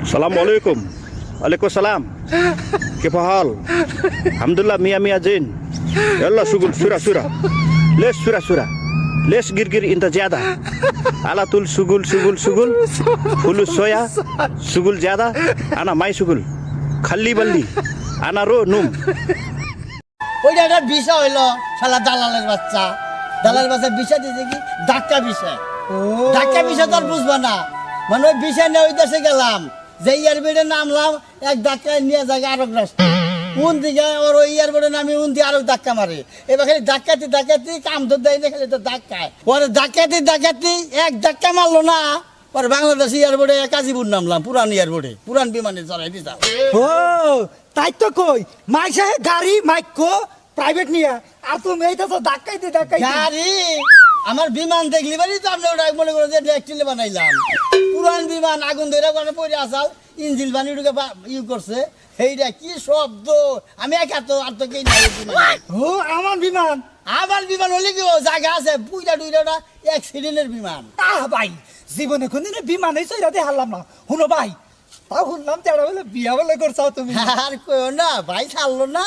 Assalamualaikum. Waalaikumsalam. Kaifa hal? Alhamdulillah mia mia zain. Yalla sugul sura sura. Lesh sura sura. Lesh girgir inta zyada. Ala tul sugul sugul sugul. Fulu soya. Sugul zyada. Ana mai sugul. Khalli balli. Ana ro num. ওইটা একটা বিষয় হইলো শালা দালালের বাচ্চা বিষয় দিয়েছে কি ধাক্কা বিষয় ধাক্কা বিষয় তো আর বুঝবো না মানে ওই বিষয় নিয়ে ওই দেশে গেলাম যে এয়ারপোর্টে নামলাম এক ধাক্কায় নিয়ে যায় আরো রাস্তা কোন দিকে ওর ওই এয়ারপোর্টে নামি উন দিয়ে আরো ধাক্কা মারে এবার খালি ডাকাতি কাম তো দেয় না খালি তো ধাক্কায় ওরে ডাকাতি এক ধাক্কা মারলো না পরে বাংলাদেশ এয়ারপোর্টে কাজীপুর নামলাম পুরান বিমানে চড়াই দিতাম ও তাই তো কই মাইসে গাড়ি মাইকো প্রাইভেট নিয়ে আর তুমি এইটা তো ডাকাইতে গাড়ি আমার বিমান দেখলি বাড়ি তো আপনি ওটা মনে করো যে অ্যাক্চুয়ালি বানাইলাম পুরান বিমান আগুন ধরে ওখানে পড়ে আসাল ইঞ্জিন পানি ঢুকে ইউ করছে এইটা কি শব্দ আমি একা তো আর তো কেই নাই ও আমার বিমান হলে কি জায়গা আছে পুইটা টুইটা অ্যাক্সিডেন্টের বিমান ভাই জীবনে কোনদিন বিমান এই চইরাতে হারলাম না শুনো ভাই তাও শুনলাম তেরা বলে বিয়া বলে করছাও তুমি আর কইও না ভাই ছাড়লো না